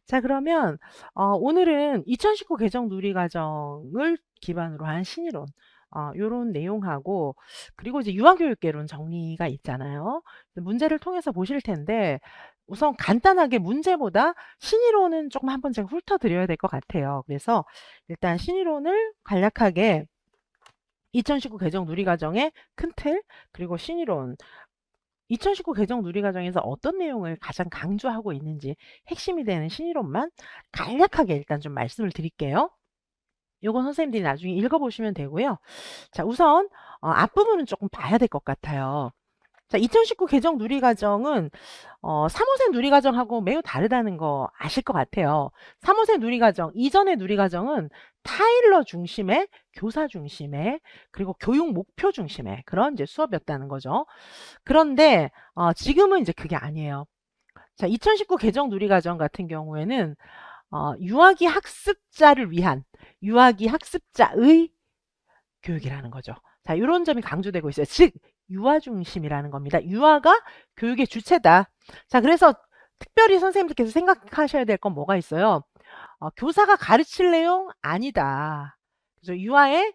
자, 그러면 오늘은 2019 개정 누리과정을 기반으로 한 신이론 요런 내용하고, 그리고 이제 유아교육개론 정리가 있잖아요. 문제를 통해서 보실 텐데, 우선 간단하게 문제보다 신이론은 조금 한번 제가 훑어드려야 될 것 같아요. 그래서 일단 신이론을 간략하게 2019 개정 누리과정의 큰 틀, 그리고 신이론 2019 개정 누리과정에서 어떤 내용을 가장 강조하고 있는지 핵심이 되는 신이론만 간략하게 일단 좀 말씀을 드릴게요. 요건 선생님들이 나중에 읽어보시면 되고요. 자, 우선 앞부분은 조금 봐야 될 것 같아요. 자, 2019 개정 누리과정은 3호세 누리과정하고 매우 다르다는 거 아실 것 같아요. 3호세 누리과정, 이전의 누리과정은 타일러 중심의, 교사 중심의, 그리고 교육 목표 중심의 그런 이제 수업이었다는 거죠. 그런데 지금은 이제 그게 아니에요. 자, 2019 개정 누리과정 같은 경우에는 유아기 학습자를 위한, 유아기 학습자의 교육이라는 거죠. 자, 이런 점이 강조되고 있어요. 즉, 유아 중심이라는 겁니다. 유아가 교육의 주체다. 자, 그래서 특별히 선생님들께서 생각하셔야 될 건 뭐가 있어요? 교사가 가르칠 내용 아니다. 그죠? 유아의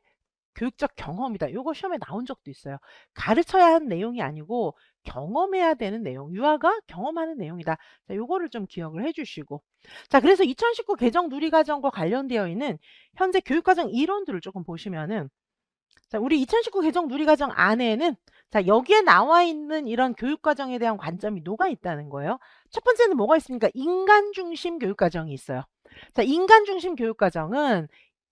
교육적 경험이다. 요거 시험에 나온 적도 있어요. 가르쳐야 하는 내용이 아니고 경험해야 되는 내용, 유아가 경험하는 내용이다. 자, 요거를 좀 기억을 해주시고. 자, 그래서 2019 개정 누리과정과 관련되어 있는 현재 교육과정 이론들을 조금 보시면은, 자, 우리 2019 개정 누리과정 안에는, 자, 여기에 나와 있는 이런 교육과정에 대한 관점이 녹아 있다는 거예요. 첫 번째는 뭐가 있습니까? 인간 중심 교육과정이 있어요. 자, 인간 중심 교육과정은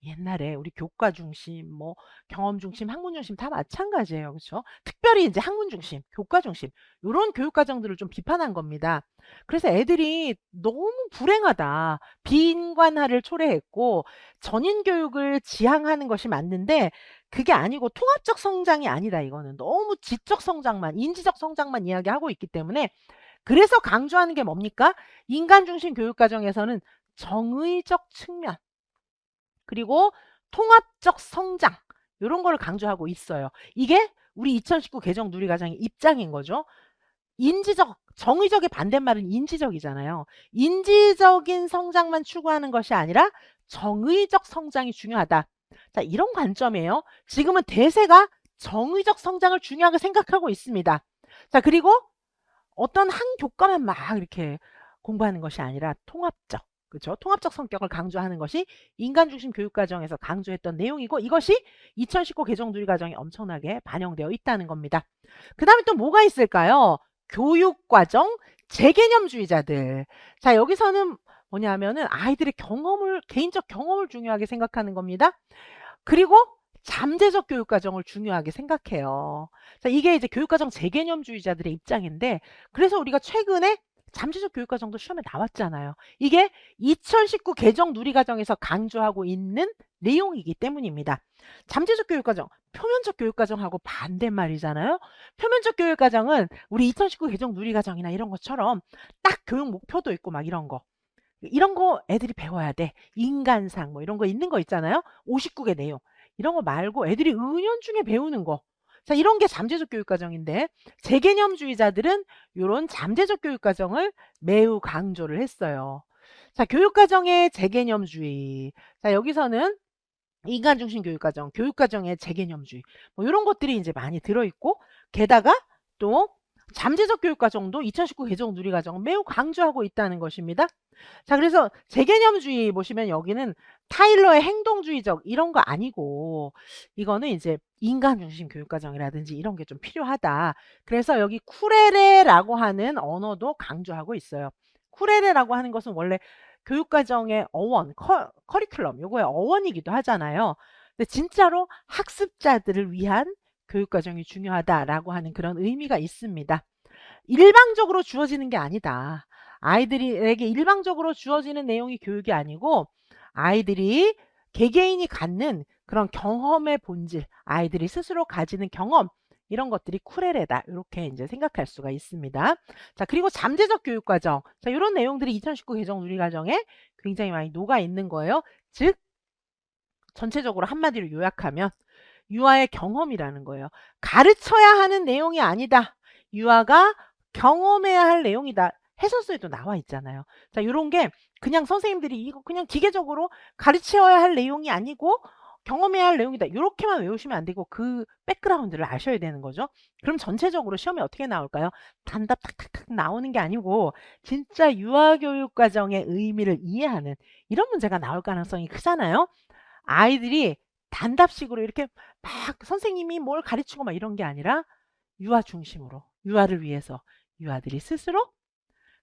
옛날에 우리 교과 중심, 뭐 경험 중심, 학문 중심 다 마찬가지예요. 그렇죠? 특별히 이제 학문 중심, 교과 중심 요런 교육과정들을 좀 비판한 겁니다. 그래서 애들이 너무 불행하다. 비인간화를 초래했고 전인 교육을 지향하는 것이 맞는데 그게 아니고 통합적 성장이 아니다. 이거는 너무 지적 성장만, 인지적 성장만 이야기하고 있기 때문에, 그래서 강조하는 게 뭡니까? 인간 중심 교육 과정에서는 정의적 측면, 그리고 통합적 성장, 이런 거를 강조하고 있어요. 이게 우리 2019 개정 누리과정의 입장인 거죠. 인지적, 정의적의 반대말은 인지적이잖아요. 인지적인 성장만 추구하는 것이 아니라 정의적 성장이 중요하다. 자, 이런 관점이에요. 지금은 대세가 정의적 성장을 중요하게 생각하고 있습니다. 자, 그리고 어떤 한 교과만 막 이렇게 공부하는 것이 아니라 통합적, 그렇죠? 통합적 성격을 강조하는 것이 인간 중심 교육 과정에서 강조했던 내용이고, 이것이 2019 개정 누리 과정에 엄청나게 반영되어 있다는 겁니다. 그다음에 또 뭐가 있을까요? 교육 과정 재개념주의자들. 자, 여기서는 뭐냐면은 아이들의 경험을, 개인적 경험을 중요하게 생각하는 겁니다. 그리고 잠재적 교육 과정을 중요하게 생각해요. 자, 이게 이제 교육과정 재개념주의자들의 입장인데, 그래서 우리가 최근에 잠재적 교육과정도 시험에 나왔잖아요. 이게 2019 개정 누리과정에서 강조하고 있는 내용이기 때문입니다. 잠재적 교육과정, 표면적 교육과정하고 반대말이잖아요. 표면적 교육과정은 우리 2019 개정 누리과정이나 이런 것처럼 딱 교육 목표도 있고 막 이런 거. 이런 거 애들이 배워야 돼. 인간상 뭐 이런 거 있는 거 있잖아요. 59개 내용. 이런 거 말고 애들이 은연중에 배우는 거. 자, 이런 게 잠재적 교육 과정인데, 재개념주의자들은 이런 잠재적 교육 과정을 매우 강조를 했어요. 자, 교육 과정의 재개념주의. 자, 여기서는 인간 중심 교육 과정, 교육 과정의 재개념주의. 뭐 이런 것들이 이제 많이 들어 있고, 게다가 또 잠재적 교육 과정도 2019 개정 누리 과정은 매우 강조하고 있다는 것입니다. 자, 그래서 재개념주의 보시면 여기는 타일러의 행동주의적 이런 거 아니고, 이거는 이제 인간 중심 교육과정이라든지 이런 게 좀 필요하다. 그래서 여기 쿠레레라고 하는 언어도 강조하고 있어요. 쿠레레라고 하는 것은 원래 교육과정의 어원, 커리큘럼, 요거의 어원이기도 하잖아요. 근데 진짜로 학습자들을 위한 교육과정이 중요하다라고 하는 그런 의미가 있습니다. 일방적으로 주어지는 게 아니다. 아이들에게 일방적으로 주어지는 내용이 교육이 아니고 아이들이 개개인이 갖는 그런 경험의 본질, 아이들이 스스로 가지는 경험, 이런 것들이 쿠레레다. 이렇게 이제 생각할 수가 있습니다. 자, 그리고 잠재적 교육 과정. 자, 이런 내용들이 2019 개정 누리 과정에 굉장히 많이 녹아 있는 거예요. 즉 전체적으로 한마디로 요약하면 유아의 경험이라는 거예요. 가르쳐야 하는 내용이 아니다. 유아가 경험해야 할 내용이다. 해설서에도 나와 있잖아요. 자, 요런 게 그냥 선생님들이 이거 그냥 기계적으로 가르쳐야 할 내용이 아니고 경험해야 할 내용이다. 요렇게만 외우시면 안 되고 그 백그라운드를 아셔야 되는 거죠. 그럼 전체적으로 시험에 어떻게 나올까요? 단답 탁탁탁 나오는 게 아니고 진짜 유아교육 과정의 의미를 이해하는 이런 문제가 나올 가능성이 크잖아요. 아이들이 단답식으로 이렇게 막 선생님이 뭘 가르치고 막 이런 게 아니라 유아 중심으로 유아를 위해서 유아들이 스스로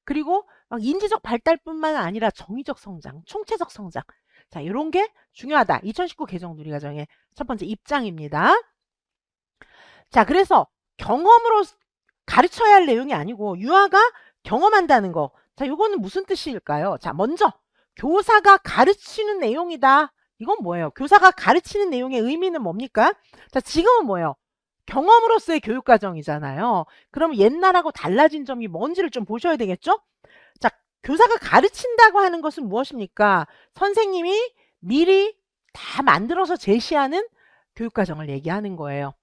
그리고 막 인지적 발달뿐만 아니라 정의적 성장, 총체적 성장. 자, 이런 게 중요하다. 2019 개정 누리과정의 첫 번째 입장입니다. 자, 그래서 경험으로 가르쳐야 할 내용이 아니고 유아가 경험한다는 거. 자, 요거는 무슨 뜻일까요? 자, 먼저 교사가 가르치는 내용이다. 이건 뭐예요? 교사가 가르치는 내용의 의미는 뭡니까? 자, 지금은 뭐예요? 경험으로서의 교육과정이잖아요. 그럼 옛날하고 달라진 점이 뭔지를 좀 보셔야 되겠죠? 자, 교사가 가르친다고 하는 것은 무엇입니까? 선생님이 미리 다 만들어서 제시하는 교육과정을 얘기하는 거예요.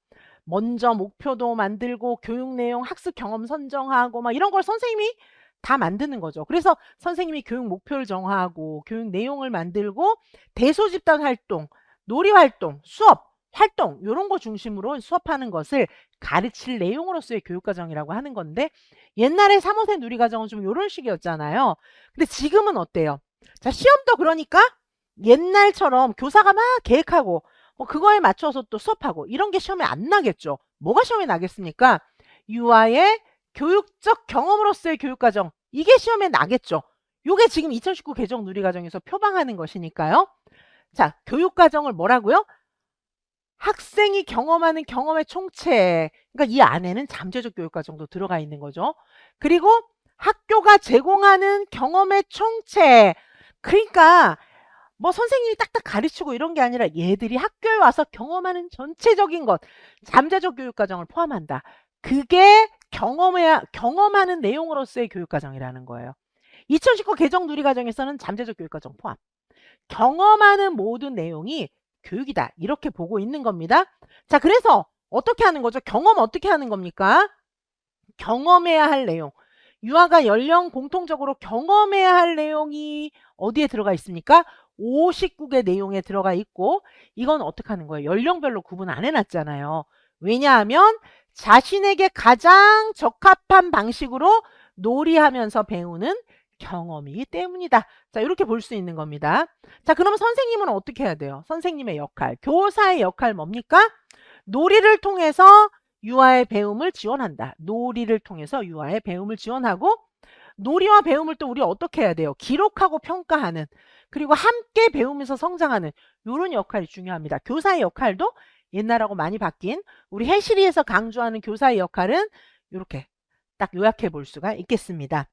먼저 목표도 만들고 교육 내용, 학습 경험 선정하고 막 이런 걸 선생님이 다 만드는 거죠. 그래서 선생님이 교육 목표를 정하고 교육 내용을 만들고 대소집단 활동, 놀이 활동, 수업, 활동 이런 거 중심으로 수업하는 것을 가르칠 내용으로서의 교육과정이라고 하는 건데 옛날에 3호세 누리과정은 좀 이런 식이었잖아요. 근데 지금은 어때요? 자, 시험도 그러니까 옛날처럼 교사가 막 계획하고 그거에 맞춰서 또 수업하고 이런 게 시험에 안 나겠죠. 뭐가 시험에 나겠습니까? 유아의 교육적 경험으로서의 교육과정 이게 시험에 나겠죠. 요게 지금 2019 개정 누리과정에서 표방하는 것이니까요. 자, 교육과정을 뭐라고요? 학생이 경험하는 경험의 총체. 그러니까 이 안에는 잠재적 교육과정도 들어가 있는 거죠. 그리고 학교가 제공하는 경험의 총체. 그러니까 뭐 선생님이 딱딱 가르치고 이런 게 아니라 얘들이 학교에 와서 경험하는 전체적인 것, 잠재적 교육과정을 포함한다. 그게 경험하는 내용으로서의 교육과정이라는 거예요. 2019 개정 누리과정에서는 잠재적 교육과정 포함. 경험하는 모든 내용이 교육이다. 이렇게 보고 있는 겁니다. 자, 그래서 어떻게 하는 거죠? 경험 어떻게 하는 겁니까? 경험해야 할 내용. 유아가 연령 공통적으로 경험해야 할 내용이 어디에 들어가 있습니까? 59개 내용에 들어가 있고 이건 어떻게 하는 거예요? 연령별로 구분 안 해놨잖아요. 왜냐하면 자신에게 가장 적합한 방식으로 놀이하면서 배우는 경험이기 때문이다. 자, 이렇게 볼 수 있는 겁니다. 자, 그럼 선생님은 어떻게 해야 돼요? 선생님의 역할, 교사의 역할 뭡니까? 놀이를 통해서 유아의 배움을 지원한다. 놀이를 통해서 유아의 배움을 지원하고 놀이와 배움을 또 우리 어떻게 해야 돼요? 기록하고 평가하는 그리고 함께 배우면서 성장하는 이런 역할이 중요합니다. 교사의 역할도 옛날하고 많이 바뀐 우리 해시리에서 강조하는 교사의 역할은 이렇게 딱 요약해 볼 수가 있겠습니다.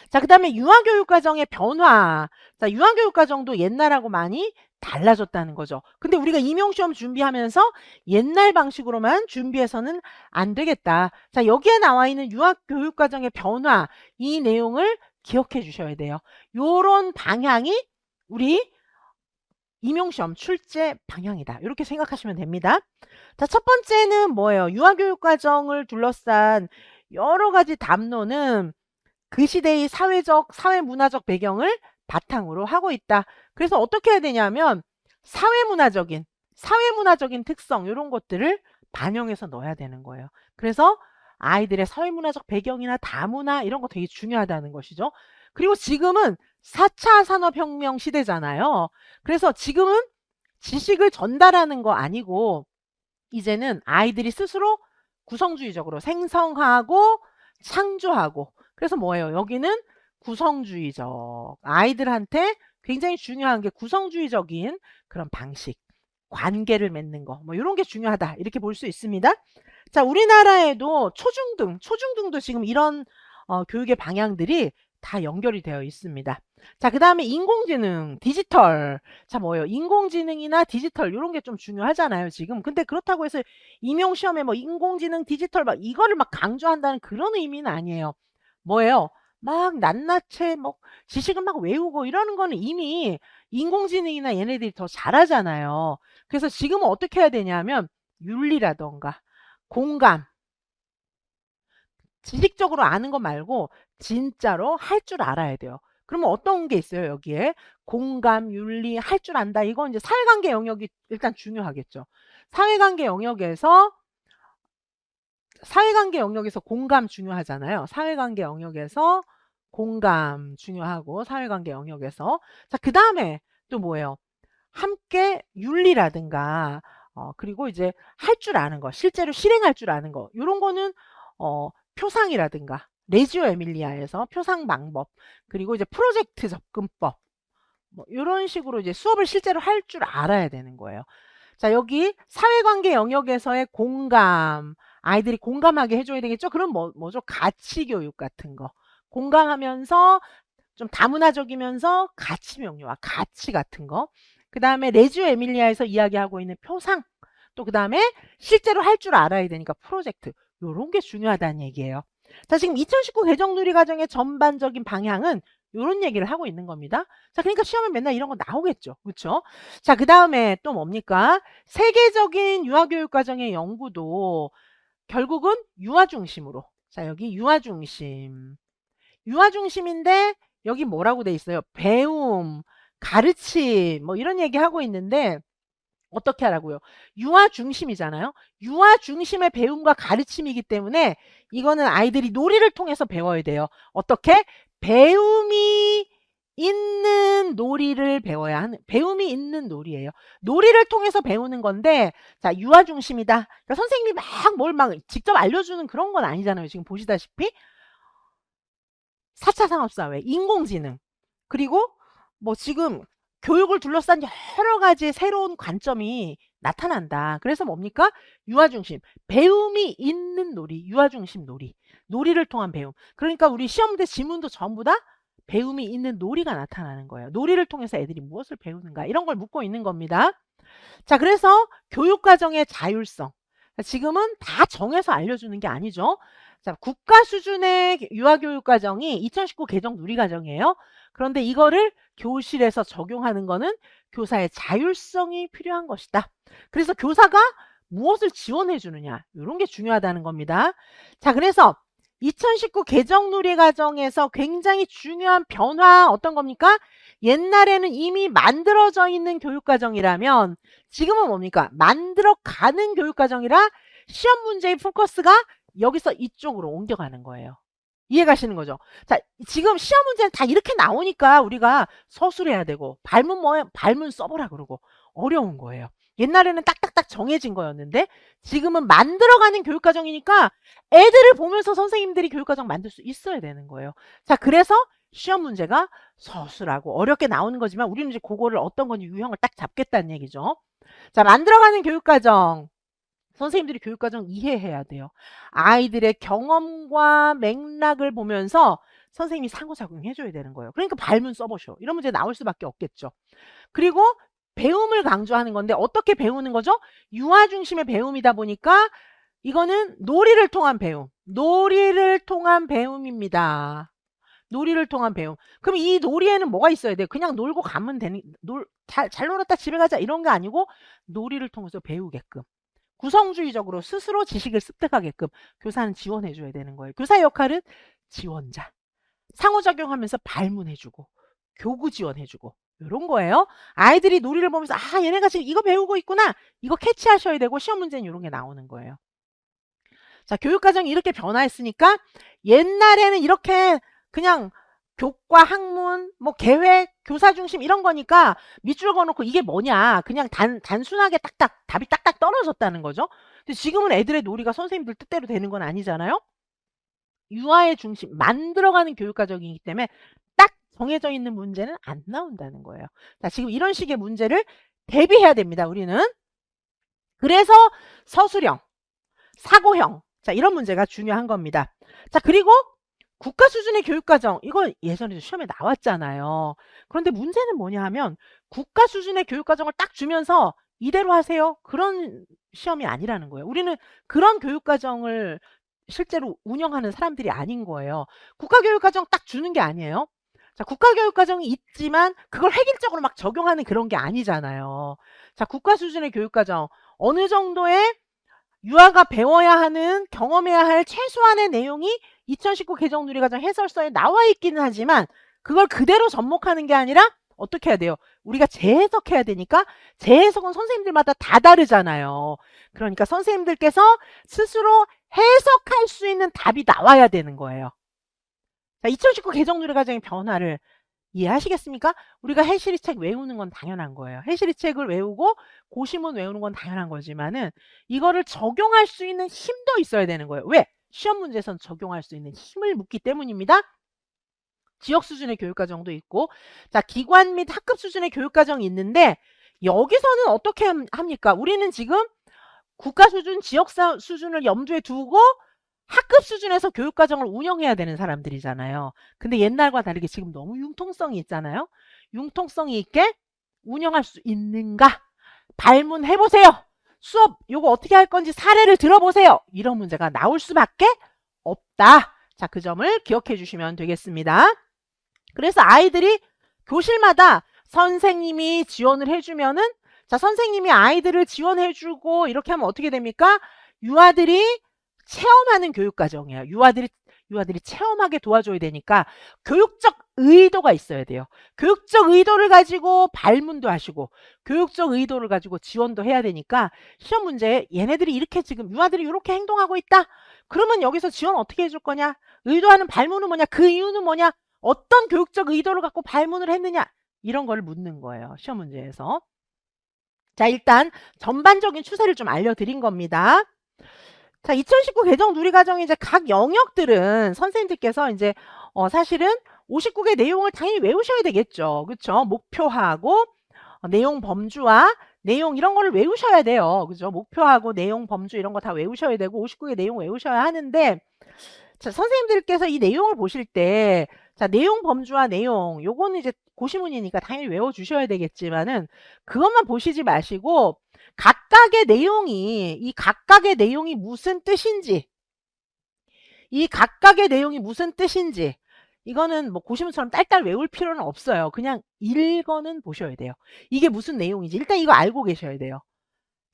자, 그 다음에 유아교육과정의 변화. 자, 유아교육과정도 옛날하고 많이 달라졌다는 거죠. 근데 우리가 임용시험 준비하면서 옛날 방식으로만 준비해서는 안 되겠다. 자, 여기에 나와 있는 유아교육과정의 변화, 이 내용을 기억해 주셔야 돼요. 요런 방향이 우리 임용시험 출제 방향이다. 이렇게 생각하시면 됩니다. 자, 첫 번째는 뭐예요? 유아교육과정을 둘러싼 여러 가지 담론은 그 시대의 사회문화적 배경을 바탕으로 하고 있다. 그래서 어떻게 해야 되냐면 사회문화적인 특성 이런 것들을 반영해서 넣어야 되는 거예요. 그래서 아이들의 사회문화적 배경이나 다문화 이런 거 되게 중요하다는 것이죠. 그리고 지금은 4차 산업혁명 시대잖아요. 그래서 지금은 지식을 전달하는 거 아니고 이제는 아이들이 스스로 구성주의적으로 생성하고 창조하고 그래서 뭐예요? 여기는 구성주의적. 아이들한테 굉장히 중요한 게 구성주의적인 그런 방식, 관계를 맺는 거, 뭐 이런 게 중요하다. 이렇게 볼 수 있습니다. 자, 우리나라에도 초중등도 지금 이런 교육의 방향들이 다 연결이 되어 있습니다. 자, 그 다음에 인공지능, 디지털. 자, 뭐예요? 인공지능이나 디지털 이런 게 좀 중요하잖아요, 지금. 근데 그렇다고 해서 임용시험에 뭐 인공지능, 디지털 막 이거를 막 강조한다는 그런 의미는 아니에요. 뭐예요? 막 낱낱이 뭐 지식을 막 외우고 이러는 거는 이미 인공지능이나 얘네들이 더 잘하잖아요. 그래서 지금은 어떻게 해야 되냐면 윤리라던가 공감, 지식적으로 아는 거 말고 진짜로 할 줄 알아야 돼요. 그러면 어떤 게 있어요, 여기에? 공감, 윤리, 할 줄 안다. 이건 이제 사회관계 영역이 일단 중요하겠죠. 사회관계 영역에서 공감 중요하잖아요. 사회관계 영역에서 공감 중요하고 사회관계 영역에서 자, 그다음에 또 뭐예요? 함께 윤리라든가 그리고 이제 할 줄 아는 거, 실제로 실행할 줄 아는 거. 요런 거는 표상이라든가 레지오 에밀리아에서 표상 방법, 그리고 이제 프로젝트 접근법 뭐 요런 식으로 이제 수업을 실제로 할 줄 알아야 되는 거예요. 자, 여기 사회관계 영역에서의 공감, 아이들이 공감하게 해줘야 되겠죠? 그럼 뭐죠? 가치교육 같은 거. 공감하면서 좀 다문화적이면서 가치 명료화, 가치 같은 거. 그 다음에 레지오 에밀리아에서 이야기하고 있는 표상. 또 그 다음에 실제로 할 줄 알아야 되니까 프로젝트. 요런 게 중요하다는 얘기예요. 자, 지금 2019 개정누리과정의 전반적인 방향은 요런 얘기를 하고 있는 겁니다. 자, 그러니까 시험에 맨날 이런 거 나오겠죠. 그렇죠? 자, 그 다음에 또 뭡니까? 세계적인 유아교육과정의 연구도 결국은 유아 중심으로. 자, 여기 유아 중심. 유아 중심인데 여기 뭐라고 돼 있어요? 배움, 가르침 뭐 이런 얘기 하고 있는데 어떻게 하라고요? 유아 중심이잖아요. 유아 중심의 배움과 가르침이기 때문에 이거는 아이들이 놀이를 통해서 배워야 돼요. 어떻게? 배움이 있는 놀이를 배워야 하는, 배움이 있는 놀이예요. 놀이를 통해서 배우는 건데, 자, 유아 중심이다. 그러니까 선생님이 막 직접 알려주는 그런 건 아니잖아요. 지금 보시다시피. 4차 산업사회, 인공지능, 그리고 뭐 지금 교육을 둘러싼 여러 가지 새로운 관점이 나타난다. 그래서 뭡니까? 유아 중심, 배움이 있는 놀이, 유아 중심 놀이, 놀이를 통한 배움. 그러니까 우리 시험 문제 지문도 전부 다 배움이 있는 놀이가 나타나는 거예요. 놀이를 통해서 애들이 무엇을 배우는가 이런 걸 묻고 있는 겁니다. 자, 그래서 교육과정의 자율성. 지금은 다 정해서 알려주는 게 아니죠. 자, 국가 수준의 유아교육과정이 2019 개정 누리과정이에요. 그런데 이거를 교실에서 적용하는 거는 교사의 자율성이 필요한 것이다. 그래서 교사가 무엇을 지원해 주느냐, 이런 게 중요하다는 겁니다. 자, 그래서 2019 개정 누리과정에서 굉장히 중요한 변화 어떤 겁니까? 옛날에는 이미 만들어져 있는 교육과정이라면 지금은 뭡니까? 만들어가는 교육과정이라 시험 문제의 포커스가 여기서 이쪽으로 옮겨가는 거예요. 이해가시는 거죠? 자, 지금 시험 문제는 다 이렇게 나오니까 우리가 서술해야 되고 발문 써보라 그러고 어려운 거예요. 옛날에는 딱딱딱 정해진 거였는데 지금은 만들어가는 교육과정이니까 애들을 보면서 선생님들이 교육과정 만들 수 있어야 되는 거예요. 자, 그래서 시험 문제가 서술하고 어렵게 나오는 거지만 우리는 이제 그거를 어떤 건지 유형을 딱 잡겠다는 얘기죠. 자, 만들어가는 교육과정. 선생님들이 교육과정 이해해야 돼요. 아이들의 경험과 맥락을 보면서 선생님이 상호작용 해줘야 되는 거예요. 그러니까 발문 써보셔. 이런 문제 나올 수밖에 없겠죠. 그리고 배움을 강조하는 건데 어떻게 배우는 거죠? 유아 중심의 배움이다 보니까 이거는 놀이를 통한 배움. 놀이를 통한 배움입니다. 놀이를 통한 배움. 그럼 이 놀이에는 뭐가 있어야 돼요? 그냥 놀고 가면 되는, 잘 놀았다 집에 가자 이런 게 아니고 놀이를 통해서 배우게끔. 구성주의적으로 스스로 지식을 습득하게끔 교사는 지원해줘야 되는 거예요. 교사의 역할은 지원자. 상호작용하면서 발문해주고 교구 지원해주고 이런 거예요. 아이들이 놀이를 보면서 아 얘네가 지금 이거 배우고 있구나. 이거 캐치하셔야 되고 시험 문제는 이런 게 나오는 거예요. 자, 교육과정이 이렇게 변화했으니까 옛날에는 이렇게 그냥 교과, 학문, 뭐 계획, 교사 중심 이런 거니까 밑줄 그어놓고 이게 뭐냐 그냥 단순하게 답이 딱딱 떨어졌다는 거죠. 근데 지금은 애들의 놀이가 선생님들 뜻대로 되는 건 아니잖아요. 유아의 중심 만들어가는 교육과정이기 때문에 딱 정해져 있는 문제는 안 나온다는 거예요. 자, 지금 이런 식의 문제를 대비해야 됩니다. 우리는. 그래서 서술형, 사고형, 자 이런 문제가 중요한 겁니다. 자, 그리고 국가 수준의 교육과정 이거 예전에 시험에 나왔잖아요. 그런데 문제는 뭐냐 하면 국가 수준의 교육과정을 딱 주면서 이대로 하세요. 그런 시험이 아니라는 거예요. 우리는 그런 교육과정을 실제로 운영하는 사람들이 아닌 거예요. 국가교육과정 딱 주는 게 아니에요. 자, 국가교육과정이 있지만 그걸 획일적으로 막 적용하는 그런 게 아니잖아요. 자, 국가 수준의 교육과정. 어느 정도의 유아가 배워야 하는, 경험해야 할 최소한의 내용이 2019 개정 누리과정 해설서에 나와 있기는 하지만 그걸 그대로 접목하는 게 아니라 어떻게 해야 돼요? 우리가 재해석해야 되니까 재해석은 선생님들마다 다 다르잖아요. 그러니까 선생님들께서 스스로 해석할 수 있는 답이 나와야 되는 거예요. 자, 2019 개정 누리과정의 변화를 이해하시겠습니까? 우리가 해시리 책 외우는 건 당연한 거예요. 해시리 책을 외우고 고시문 외우는 건 당연한 거지만은 이거를 적용할 수 있는 힘도 있어야 되는 거예요. 왜? 시험 문제에서는 적용할 수 있는 힘을 묻기 때문입니다. 지역 수준의 교육과정도 있고, 자, 기관 및 학급 수준의 교육과정이 있는데 여기서는 어떻게 합니까? 우리는 지금 국가 수준, 지역 수준을 염두에 두고 학급 수준에서 교육과정을 운영해야 되는 사람들이잖아요. 근데 옛날과 다르게 지금 너무 융통성이 있잖아요. 융통성이 있게 운영할 수 있는가? 발문해보세요. 수업 요거 어떻게 할 건지 사례를 들어보세요. 이런 문제가 나올 수밖에 없다. 자, 그 점을 기억해 주시면 되겠습니다. 그래서 아이들이 교실마다 선생님이 지원을 해주면은, 자, 선생님이 아이들을 지원해주고 이렇게 하면 어떻게 됩니까? 유아들이 체험하는 교육과정이에요. 유아들이 체험하게 도와줘야 되니까 교육적 의도가 있어야 돼요. 교육적 의도를 가지고 발문도 하시고 교육적 의도를 가지고 지원도 해야 되니까 시험 문제에 얘네들이 이렇게 지금 유아들이 이렇게 행동하고 있다. 그러면 여기서 지원 어떻게 해줄 거냐? 의도하는 발문은 뭐냐? 그 이유는 뭐냐? 어떤 교육적 의도를 갖고 발문을 했느냐? 이런 걸 묻는 거예요. 시험 문제에서. 자, 일단 전반적인 추세를 좀 알려드린 겁니다. 자, 2019 개정 누리과정의 이제 각 영역들은 선생님들께서 이제 사실은 59개 내용을 당연히 외우셔야 되겠죠. 그렇죠? 목표하고 내용 범주와 내용 이런 거를 외우셔야 돼요. 그죠? 목표하고 내용 범주 이런 거 다 외우셔야 되고 59개 내용 외우셔야 하는데, 자, 선생님들께서 이 내용을 보실 때, 자, 내용 범주와 내용, 요거는 이제 고시문이니까 당연히 외워주셔야 되겠지만은, 그것만 보시지 마시고, 이 각각의 내용이 무슨 뜻인지, 이거는 뭐 고시문처럼 딸딸 외울 필요는 없어요. 그냥 읽어는 보셔야 돼요. 이게 무슨 내용인지, 일단 이거 알고 계셔야 돼요.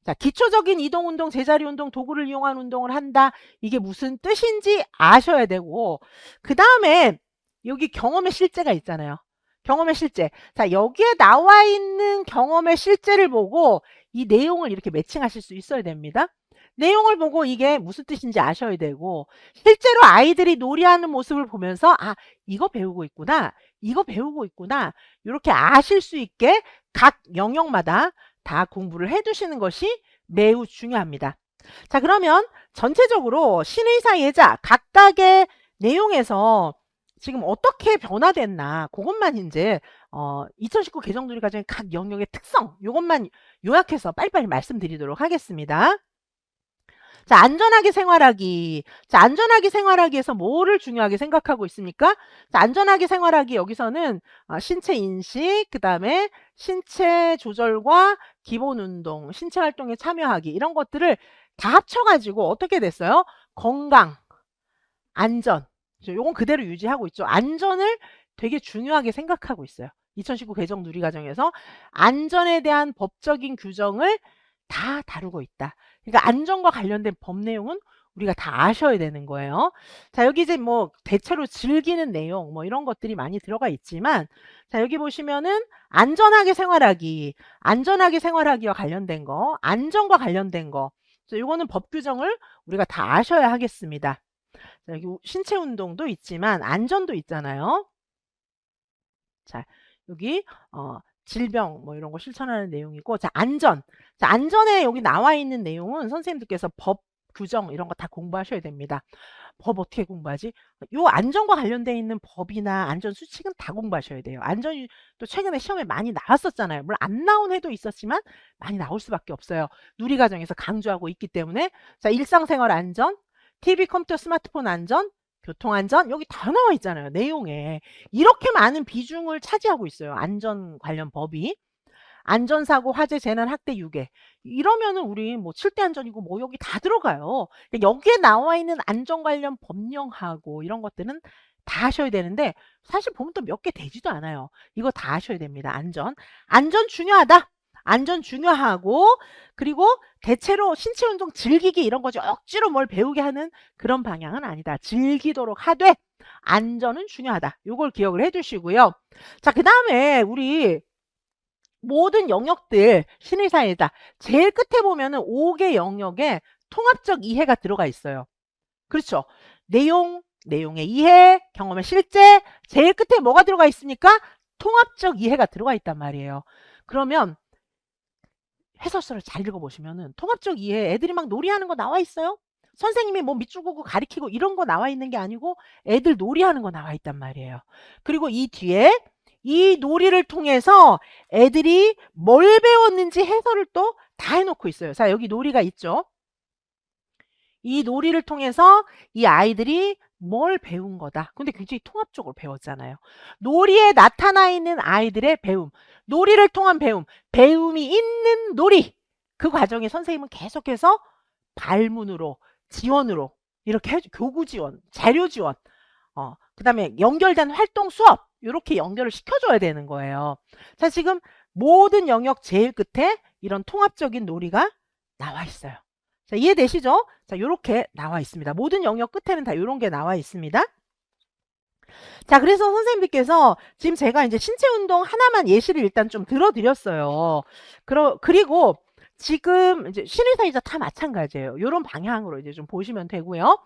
자, 기초적인 이동운동, 제자리운동, 도구를 이용한 운동을 한다. 이게 무슨 뜻인지 아셔야 되고, 그 다음에 여기 경험의 실제가 있잖아요. 경험의 실제. 자, 여기에 나와 있는 경험의 실제를 보고 이 내용을 이렇게 매칭하실 수 있어야 됩니다. 내용을 보고 이게 무슨 뜻인지 아셔야 되고, 실제로 아이들이 놀이하는 모습을 보면서 아, 이거 배우고 있구나. 이거 배우고 있구나. 이렇게 아실 수 있게 각 영역마다 다 공부를 해 두시는 것이 매우 중요합니다. 자, 그러면 전체적으로 신의사 예자 각각의 내용에서 지금 어떻게 변화됐나 그것만 이제 2019 개정 누리과정의 각 영역의 특성 요것만 요약해서 빨리빨리 말씀드리도록 하겠습니다. 자, 안전하게 생활하기. 자, 안전하게 생활하기에서 뭐를 중요하게 생각하고 있습니까? 자, 안전하게 생활하기 여기서는 신체 인식, 그 다음에 신체 조절과 기본 운동, 신체 활동에 참여하기 이런 것들을 다 합쳐가지고 어떻게 됐어요? 건강, 안전. 요건 그대로 유지하고 있죠. 안전을 되게 중요하게 생각하고 있어요. 2019 개정 누리과정에서 안전에 대한 법적인 규정을 다 다루고 있다. 그러니까 안전과 관련된 법 내용은 우리가 다 아셔야 되는 거예요. 자, 여기 이제 뭐 대체로 즐기는 내용 뭐 이런 것들이 많이 들어가 있지만, 자, 여기 보시면은 안전하게 생활하기와 관련된 거, 안전과 관련된 거. 자, 요거는 법 규정을 우리가 다 아셔야 하겠습니다. 자, 여기 신체 운동도 있지만 안전도 있잖아요. 자, 여기 질병 뭐 이런 거 실천하는 내용이고, 자, 안전. 자, 안전에 여기 나와 있는 내용은 선생님들께서 법 규정 이런 거 다 공부하셔야 됩니다. 법 어떻게 공부하지? 요 안전과 관련되어 있는 법이나 안전 수칙은 다 공부하셔야 돼요. 안전이 또 최근에 시험에 많이 나왔었잖아요. 물론 안 나온 해도 있었지만 많이 나올 수밖에 없어요. 누리과정에서 강조하고 있기 때문에. 자, 일상생활 안전, TV, 컴퓨터, 스마트폰 안전, 교통안전 여기 다 나와 있잖아요. 내용에. 이렇게 많은 비중을 차지하고 있어요. 안전 관련 법이. 안전사고, 화재, 재난, 학대, 유괴. 이러면은 우리 뭐 7대 안전이고 뭐 여기 다 들어가요. 여기에 나와 있는 안전 관련 법령하고 이런 것들은 다 하셔야 되는데 사실 보면 또 몇 개 되지도 않아요. 이거 다 하셔야 됩니다. 안전. 안전 중요하다. 안전 중요하고, 그리고 대체로 신체 운동 즐기기 이런 거죠. 억지로 뭘 배우게 하는 그런 방향은 아니다. 즐기도록 하되 안전은 중요하다. 요걸 기억을 해 두시고요. 자, 그다음에 우리 모든 영역들 신의 사회다. 제일 끝에 보면은 5개 영역에 통합적 이해가 들어가 있어요. 그렇죠. 내용의 이해, 경험의 실제, 제일 끝에 뭐가 들어가 있습니까? 통합적 이해가 들어가 있단 말이에요. 그러면 해설서를 잘 읽어보시면은 통합적 이해, 애들이 막 놀이하는 거 나와 있어요. 선생님이 뭐 밑줄 긋고 가리키고 이런 거 나와 있는 게 아니고 애들 놀이하는 거 나와 있단 말이에요. 그리고 이 뒤에 이 놀이를 통해서 애들이 뭘 배웠는지 해설을 또 다 해놓고 있어요. 자, 여기 놀이가 있죠. 이 놀이를 통해서 이 아이들이 뭘 배운 거다. 근데 굉장히 통합적으로 배웠잖아요. 놀이에 나타나 있는 아이들의 배움, 놀이를 통한 배움, 배움이 있는 놀이. 그 과정에 선생님은 계속해서 발문으로, 지원으로 이렇게 교구 지원, 자료 지원, 그다음에 연결된 활동 수업 이렇게 연결을 시켜줘야 되는 거예요. 자, 지금 모든 영역 제일 끝에 이런 통합적인 놀이가 나와 있어요. 자, 이해되시죠? 자, 요렇게 나와 있습니다. 모든 영역 끝에는 다 요런 게 나와 있습니다. 자, 그래서 선생님들께서 지금 제가 이제 신체 운동 하나만 예시를 일단 좀 들어드렸어요. 그리고 지금 이제 신의사이자 다 마찬가지예요. 요런 방향으로 이제 좀 보시면 되고요.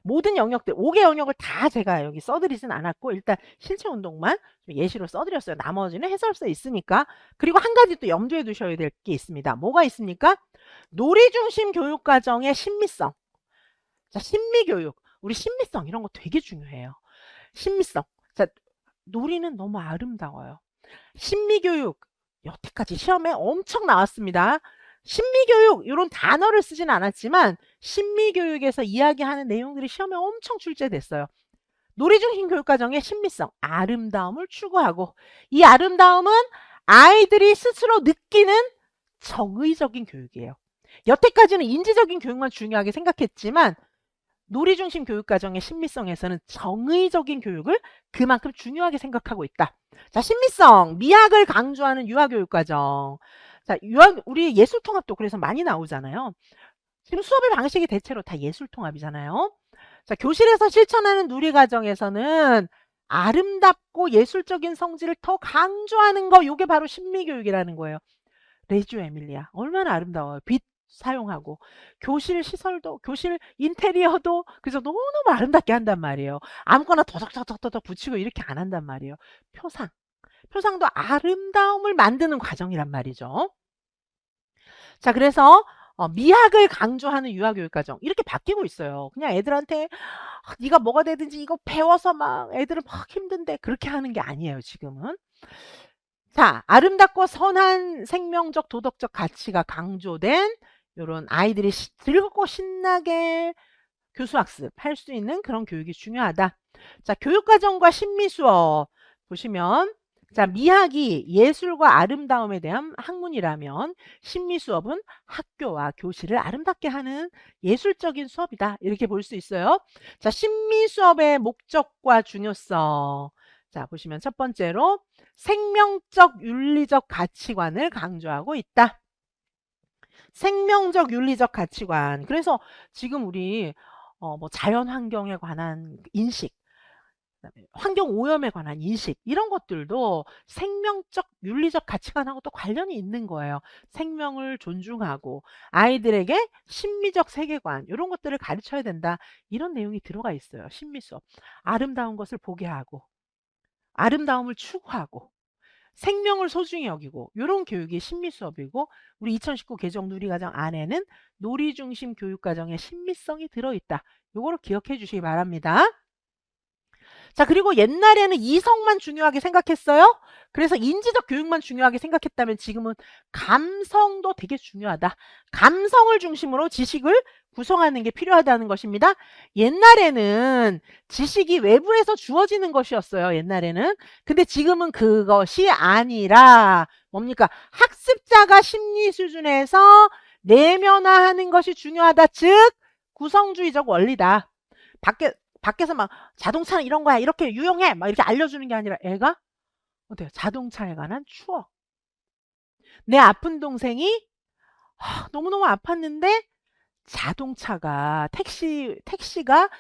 모든 영역들, 5개 영역을 다 제가 여기 써드리진 않았고, 일단 신체 운동만 예시로 써드렸어요. 나머지는 해설서에 있으니까. 그리고 한 가지 또 염두에 두셔야 될 게 있습니다. 뭐가 있습니까? 놀이 중심 교육 과정의 신미성. 자, 심미교육. 우리 신미성 이런 거 되게 중요해요. 신미성. 자, 놀이는 너무 아름다워요. 신미교육. 여태까지 시험에 엄청 나왔습니다. 신미교육 이런 단어를 쓰진 않았지만 신미교육에서 이야기하는 내용들이 시험에 엄청 출제됐어요. 놀이중심 교육과정의 신미성, 아름다움을 추구하고 이 아름다움은 아이들이 스스로 느끼는 정의적인 교육이에요. 여태까지는 인지적인 교육만 중요하게 생각했지만 놀이중심 교육과정의 신미성에서는 정의적인 교육을 그만큼 중요하게 생각하고 있다. 자, 신미성, 미학을 강조하는 유아교육과정. 자, 우리 예술통합도 그래서 많이 나오잖아요. 지금 수업의 방식이 대체로 다 예술통합이잖아요. 자, 교실에서 실천하는 누리과정에서는 아름답고 예술적인 성질을 더 강조하는 거, 이게 바로 신미교육이라는 거예요. 레지오 에밀리아 얼마나 아름다워요. 빛 사용하고 교실 시설도 교실 인테리어도 그래서 너무너무 아름답게 한단 말이에요. 아무거나 더덕더덕더덕 붙이고 이렇게 안 한단 말이에요. 표상도 아름다움을 만드는 과정이란 말이죠. 자, 그래서 미학을 강조하는 유아교육과정 이렇게 바뀌고 있어요. 그냥 애들한테 네가 뭐가 되든지 이거 배워서 막 애들은 막 힘든데 그렇게 하는 게 아니에요, 지금은. 자, 아름답고 선한 생명적 도덕적 가치가 강조된 요런 아이들이 즐겁고 신나게 교수학습 할 수 있는 그런 교육이 중요하다. 자, 교육과정과 심미수업 보시면 자, 미학이 예술과 아름다움에 대한 학문이라면 심미수업은 학교와 교실을 아름답게 하는 예술적인 수업이다. 이렇게 볼 수 있어요. 자, 심미수업의 목적과 중요성. 자, 보시면 첫 번째로 생명적 윤리적 가치관을 강조하고 있다. 생명적 윤리적 가치관. 그래서 지금 우리 뭐 자연 환경에 관한 인식, 그다음에 환경 오염에 관한 인식 이런 것들도 생명적 윤리적 가치관하고 또 관련이 있는 거예요. 생명을 존중하고 아이들에게 심미적 세계관 이런 것들을 가르쳐야 된다. 이런 내용이 들어가 있어요. 심미 수업. 아름다운 것을 보게 하고 아름다움을 추구하고 생명을 소중히 여기고 이런 교육이 심미 수업이고 우리 2019 개정 누리과정 안에는 놀이 중심 교육과정의 심미성이 들어있다. 요거를 기억해 주시기 바랍니다. 자, 그리고 옛날에는 이성만 중요하게 생각했어요. 그래서 인지적 교육만 중요하게 생각했다면 지금은 감성도 되게 중요하다. 감성을 중심으로 지식을 구성하는 게 필요하다는 것입니다. 옛날에는 지식이 외부에서 주어지는 것이었어요. 옛날에는. 근데 지금은 그것이 아니라 뭡니까? 학습자가 심리 수준에서 내면화하는 것이 중요하다. 즉 구성주의적 원리다. 밖에서 막 자동차는 이런 거야. 이렇게 유용해. 막 이렇게 알려주는 게 아니라 애가 어때요? 자동차에 관한 추억. 내 아픈 동생이 너무너무 아팠는데 자동차가 택시가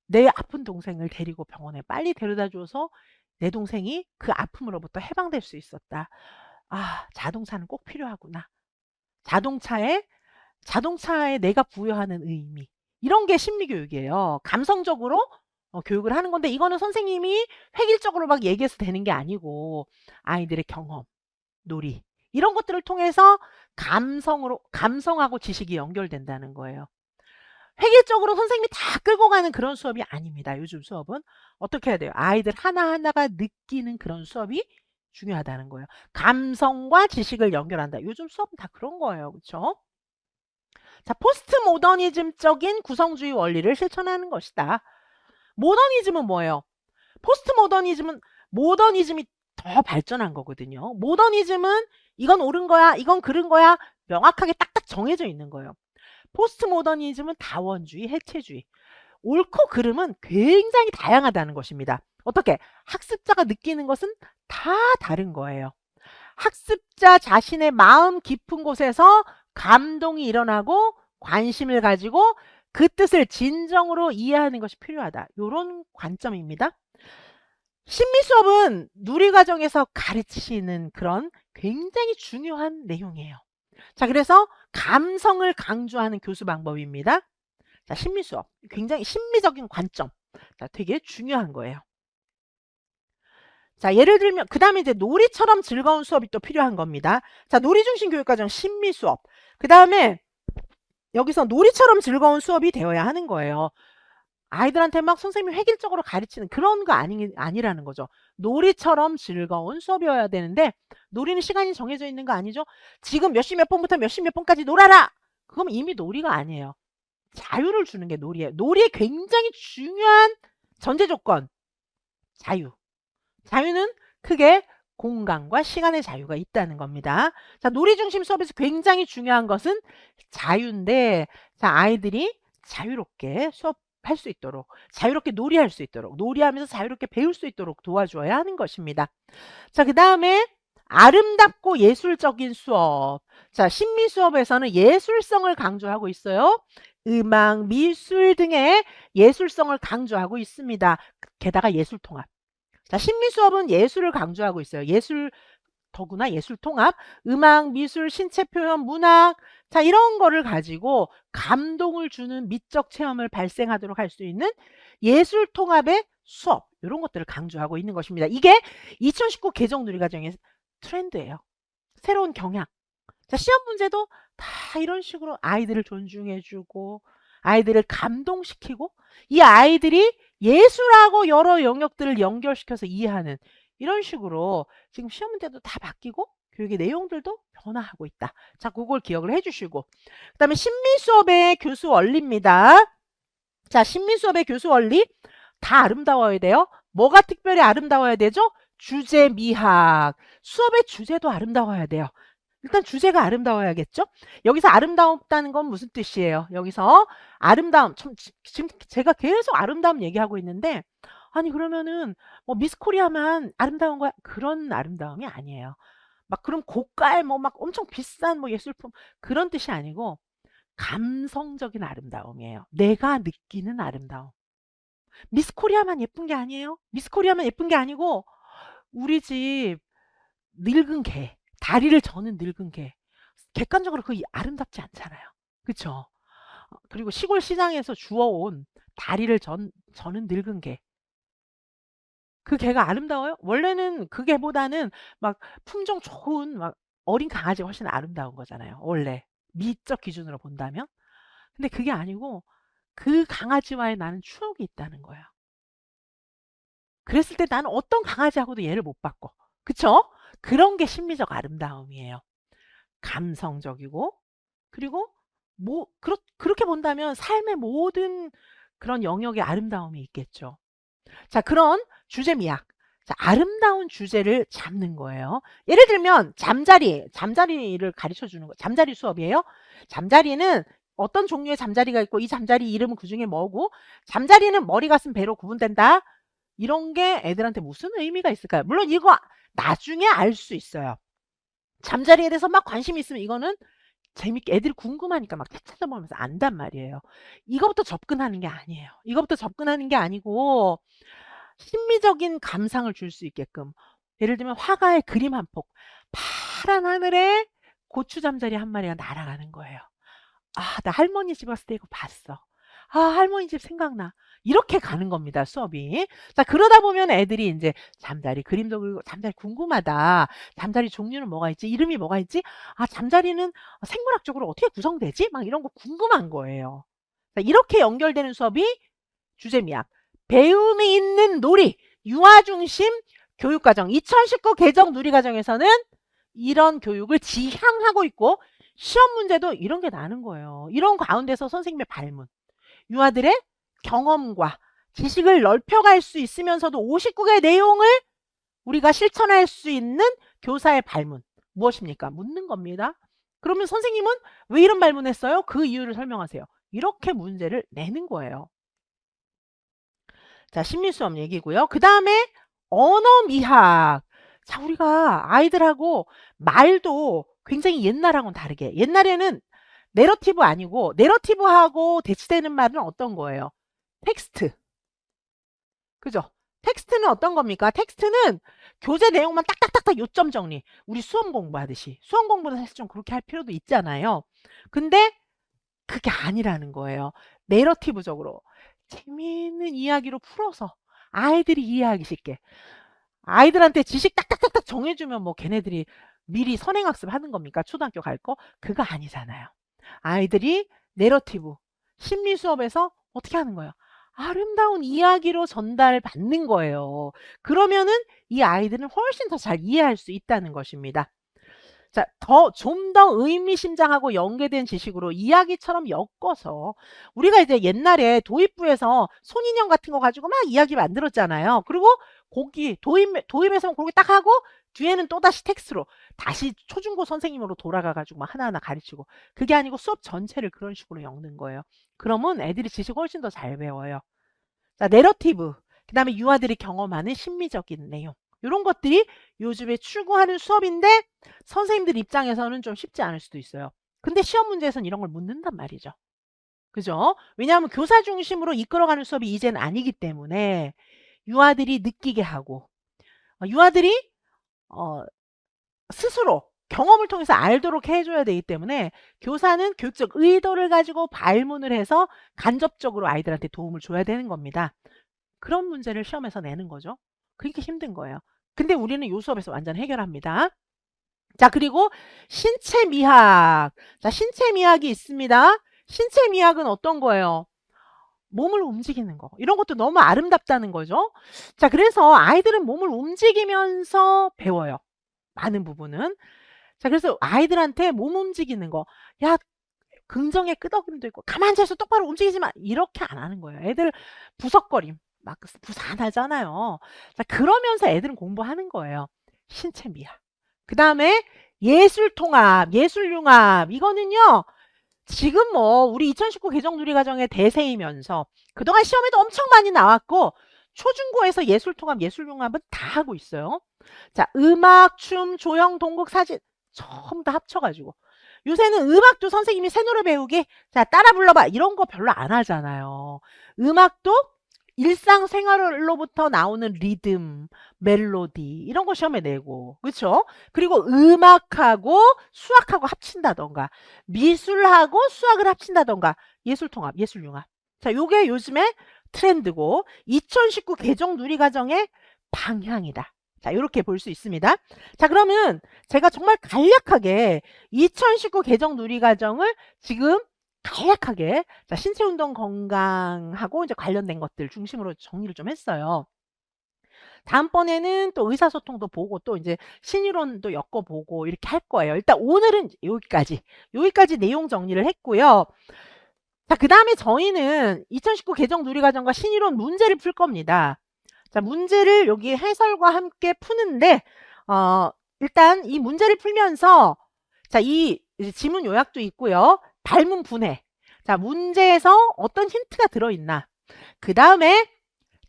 내 아픈 동생을 데리고 병원에 빨리 데려다 줘서 내 동생이 그 아픔으로부터 해방될 수 있었다. 자동차는 꼭 필요하구나. 자동차에 내가 부여하는 의미. 이런 게 심리교육이에요. 감성적으로 교육을 하는 건데 이거는 선생님이 획일적으로 막 얘기해서 되는 게 아니고 아이들의 경험, 놀이 이런 것들을 통해서 감성하고 지식이 연결된다는 거예요. 획일적으로 선생님이 다 끌고 가는 그런 수업이 아닙니다. 요즘 수업은 어떻게 해야 돼요? 아이들 하나하나가 느끼는 그런 수업이 중요하다는 거예요. 감성과 지식을 연결한다. 요즘 수업은 다 그런 거예요. 그렇죠? 자, 포스트 모더니즘적인 구성주의 원리를 실천하는 것이다. 모더니즘은 뭐예요? 포스트 모더니즘이 더 발전한 거거든요. 모더니즘은 이건 옳은 거야, 이건 그른 거야 명확하게 딱딱 정해져 있는 거예요. 포스트 모더니즘은 다원주의, 해체주의. 옳고 그름은 굉장히 다양하다는 것입니다. 어떻게? 학습자가 느끼는 것은 다 다른 거예요. 학습자 자신의 마음 깊은 곳에서 감동이 일어나고 관심을 가지고 그 뜻을 진정으로 이해하는 것이 필요하다. 이런 관점입니다. 심리 수업은 누리과정에서 가르치는 그런 굉장히 중요한 내용이에요. 자, 그래서 감성을 강조하는 교수 방법입니다. 자, 심리 수업. 굉장히 심리적인 관점. 자, 되게 중요한 거예요. 자, 예를 들면 그 다음에 이제 놀이처럼 즐거운 수업이 또 필요한 겁니다. 자, 놀이 중심 교육과정 심리 수업. 그 다음에 여기서 놀이처럼 즐거운 수업이 되어야 하는 거예요. 아이들한테 막 선생님이 획일적으로 가르치는 그런 거 아니라는 거죠. 놀이처럼 즐거운 수업이어야 되는데 놀이는 시간이 정해져 있는 거 아니죠? 지금 몇 시 몇 분부터 몇 시 몇 분까지 놀아라! 그럼 이미 놀이가 아니에요. 자유를 주는 게 놀이에요. 놀이의 굉장히 중요한 전제 조건. 자유. 자유는 크게 공간과 시간의 자유가 있다는 겁니다. 자, 놀이 중심 수업에서 굉장히 중요한 것은 자유인데, 자, 아이들이 자유롭게 수업할 수 있도록, 자유롭게 놀이할 수 있도록, 놀이하면서 자유롭게 배울 수 있도록 도와줘야 하는 것입니다. 자, 그 다음에 아름답고 예술적인 수업. 자, 심리 수업에서는 예술성을 강조하고 있어요. 음악, 미술 등의 예술성을 강조하고 있습니다. 게다가 예술 통합. 자, 심리 수업은 예술을 강조하고 있어요. 더구나 예술 통합, 음악, 미술, 신체 표현, 문학, 자, 이런 거를 가지고 감동을 주는 미적 체험을 발생하도록 할 수 있는 예술 통합의 수업, 이런 것들을 강조하고 있는 것입니다. 이게 2019 개정 누리과정의 트렌드예요. 새로운 경향. 자, 시험 문제도 다 이런 식으로 아이들을 존중해주고, 아이들을 감동시키고, 이 아이들이 예술하고 여러 영역들을 연결시켜서 이해하는 이런 식으로 지금 시험 문제도 다 바뀌고 교육의 내용들도 변화하고 있다. 자, 그걸 기억을 해주시고. 그 다음에 심리 수업의 교수 원리입니다. 자, 심리 수업의 교수 원리 다 아름다워야 돼요. 뭐가 특별히 아름다워야 되죠? 주제 미학. 수업의 주제도 아름다워야 돼요. 일단 주제가 아름다워야겠죠? 여기서 아름다웠다는 건 무슨 뜻이에요? 여기서 아름다움, 지금 제가 계속 아름다움 얘기하고 있는데, 아니, 그러면은, 미스 코리아만 아름다운 거야? 그런 아름다움이 아니에요. 막 그런 고가의 막 엄청 비싼 예술품, 그런 뜻이 아니고, 감성적인 아름다움이에요. 내가 느끼는 아름다움. 미스 코리아만 예쁜 게 아니에요? 미스 코리아만 예쁜 게 아니고, 우리 집 늙은 개, 다리를 저는 늙은 개. 객관적으로 그게 아름답지 않잖아요. 그쵸? 그리고 시골 시장에서 주워온 다리를 저는 늙은 개. 그 개가 아름다워요? 원래는 그 개보다는 막 품종 좋은 막 어린 강아지가 훨씬 아름다운 거잖아요. 원래. 미적 기준으로 본다면. 근데 그게 아니고 그 강아지와의 나는 추억이 있다는 거예요. 그랬을 때 나는 어떤 강아지하고도 얘를 못 바꿔. 그쵸? 그런 게 심리적 아름다움이에요. 감성적이고 그리고 그렇게 본다면 삶의 모든 그런 영역에 아름다움이 있겠죠. 자, 그런 주제 미학. 자, 아름다운 주제를 잡는 거예요. 예를 들면 잠자리를 가르쳐 주는 거. 잠자리 수업이에요. 잠자리는 어떤 종류의 잠자리가 있고 이 잠자리 이름은 그중에 뭐고 잠자리는 머리 가슴 배로 구분된다. 이런 게 애들한테 무슨 의미가 있을까요? 물론 이거 나중에 알 수 있어요. 잠자리에 대해서 막 관심이 있으면 이거는 재밌게 애들이 궁금하니까 막 책 찾아보면서 안단 말이에요. 이거부터 접근하는 게 아니에요. 이거부터 접근하는 게 아니고 심미적인 감상을 줄 수 있게끔 예를 들면 화가의 그림 한 폭, 파란 하늘에 고추 잠자리 한 마리가 날아가는 거예요. 아, 나 할머니 집 왔을 때 이거 봤어. 아, 할머니 집 생각나. 이렇게 가는 겁니다, 수업이. 자, 그러다 보면 애들이 이제 잠자리 그림도 그리고 잠자리 궁금하다. 잠자리 종류는 뭐가 있지? 이름이 뭐가 있지? 아, 잠자리는 생물학적으로 어떻게 구성되지? 막 이런 거 궁금한 거예요. 자, 이렇게 연결되는 수업이 주제미학. 배움이 있는 놀이, 유아중심 교육과정. 2019 개정 누리과정에서는 이런 교육을 지향하고 있고 시험 문제도 이런 게 나는 거예요. 이런 가운데서 선생님의 발문, 유아들의 경험과 지식을 넓혀갈 수 있으면서도 59개의 내용을 우리가 실천할 수 있는 교사의 발문. 무엇입니까? 묻는 겁니다. 그러면 선생님은 왜 이런 발문했어요? 그 이유를 설명하세요. 이렇게 문제를 내는 거예요. 자, 심리수업 얘기고요. 그 다음에 언어미학. 자, 우리가 아이들하고 말도 굉장히 옛날하고는 다르게 옛날에는 내러티브 아니고 내러티브하고 대치되는 말은 어떤 거예요? 텍스트. 그죠? 텍스트는 어떤 겁니까? 텍스트는 교재 내용만 딱딱딱딱 요점 정리. 우리 수험 공부하듯이. 수험 공부는 사실 좀 그렇게 할 필요도 있잖아요. 근데 그게 아니라는 거예요. 내러티브적으로 재미있는 이야기로 풀어서 아이들이 이해하기 쉽게. 아이들한테 지식 딱딱딱딱 정해주면 뭐 걔네들이 미리 선행학습 하는 겁니까? 초등학교 갈 거? 그거 아니잖아요. 아이들이 내러티브, 심리 수업에서 어떻게 하는 거예요? 아름다운 이야기로 전달받는 거예요. 그러면은 이 아이들은 훨씬 더 잘 이해할 수 있다는 것입니다. 자, 좀 더 의미심장하고 연계된 지식으로 이야기처럼 엮어서 우리가 이제 옛날에 도입부에서 손인형 같은 거 가지고 막 이야기 만들었잖아요. 그리고 거기 도입에서 그렇게 딱 하고 뒤에는 또다시 텍스트로 다시 초중고 선생님으로 돌아가 가지고 막 하나하나 가르치고 그게 아니고 수업 전체를 그런 식으로 엮는 거예요. 그러면 애들이 지식 훨씬 더 잘 배워요. 자, 내러티브. 그다음에 유아들이 경험하는 심미적인 내용. 이런 것들이 요즘에 추구하는 수업인데 선생님들 입장에서는 좀 쉽지 않을 수도 있어요. 근데 시험 문제에서는 이런 걸 묻는단 말이죠. 그죠? 왜냐하면 교사 중심으로 이끌어가는 수업이 이제는 아니기 때문에 유아들이 느끼게 하고 유아들이 어, 스스로 경험을 통해서 알도록 해줘야 되기 때문에 교사는 교육적 의도를 가지고 발문을 해서 간접적으로 아이들한테 도움을 줘야 되는 겁니다. 그런 문제를 시험에서 내는 거죠. 그러니까 힘든 거예요. 근데 우리는 요 수업에서 완전 해결합니다. 자, 그리고 신체미학. 자, 신체미학이 있습니다. 신체미학은 어떤 거예요? 몸을 움직이는 거. 이런 것도 너무 아름답다는 거죠. 자, 그래서 아이들은 몸을 움직이면서 배워요. 많은 부분은. 자, 그래서 아이들한테 몸 움직이는 거. 야, 긍정의 끄덕임도 있고 가만히 앉아서 똑바로 움직이지 마. 이렇게 안 하는 거예요. 애들 부석거림. 막 부산하잖아요. 자, 그러면서 애들은 공부하는 거예요. 신체미학. 그 다음에 예술통합, 예술융합. 이거는요. 지금 뭐 우리 2019 개정누리과정의 대세이면서 그동안 시험에도 엄청 많이 나왔고 초중고에서 예술통합, 예술융합은 다 하고 있어요. 자, 음악, 춤, 조형, 동국, 사진 전부 다 합쳐가지고 요새는 음악도 선생님이 새 노래 배우기 자 따라 불러봐 이런 거 별로 안 하잖아요. 음악도 일상생활로부터 나오는 리듬, 멜로디 이런 거 시험에 내고 그렇죠? 그리고 음악하고 수학하고 합친다던가 미술하고 수학을 합친다던가 예술통합, 예술융합. 자, 요게 요즘에 트렌드고 2019 개정 누리과정의 방향이다. 자, 이렇게 볼 수 있습니다. 자, 그러면 제가 정말 간략하게 2019 개정 누리과정을 지금 간략하게 자, 신체운동 건강하고 이제 관련된 것들 중심으로 정리를 좀 했어요. 다음번에는 또 의사소통도 보고 또 이제 신이론도 엮어보고 이렇게 할 거예요. 일단 오늘은 여기까지 내용 정리를 했고요. 자, 그 다음에 저희는 2019 개정 누리과정과 신이론 문제를 풀 겁니다. 자, 문제를 여기 해설과 함께 푸는데, 일단 이 문제를 풀면서, 자, 이 지문 요약도 있고요. 발문 분해. 자, 문제에서 어떤 힌트가 들어있나. 그 다음에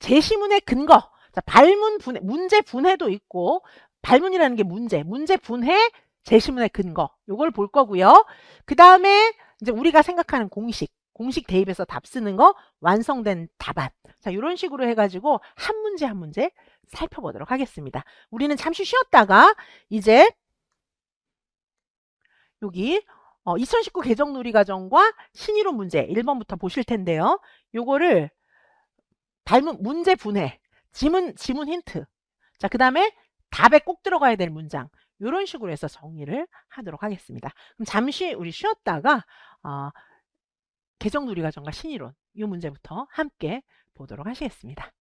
제시문의 근거. 자, 발문 분해, 문제 분해도 있고, 발문이라는 게 문제 분해, 제시문의 근거 요걸 볼 거고요. 그 다음에 이제 우리가 생각하는 공식 대입해서 답 쓰는 거, 완성된 답안. 자, 이런 식으로 해가지고 한 문제 한 문제 살펴보도록 하겠습니다. 우리는 잠시 쉬었다가 이제 여기 2019 개정 누리과정과 신이론 문제 1번부터 보실 텐데요. 요거를 문제 분해, 지문 힌트. 자, 그 다음에 답에 꼭 들어가야 될 문장. 이런 식으로 해서 정리를 하도록 하겠습니다. 그럼 잠시 우리 쉬었다가 개정 누리과정과 신이론 이 문제부터 함께 보도록 하시겠습니다.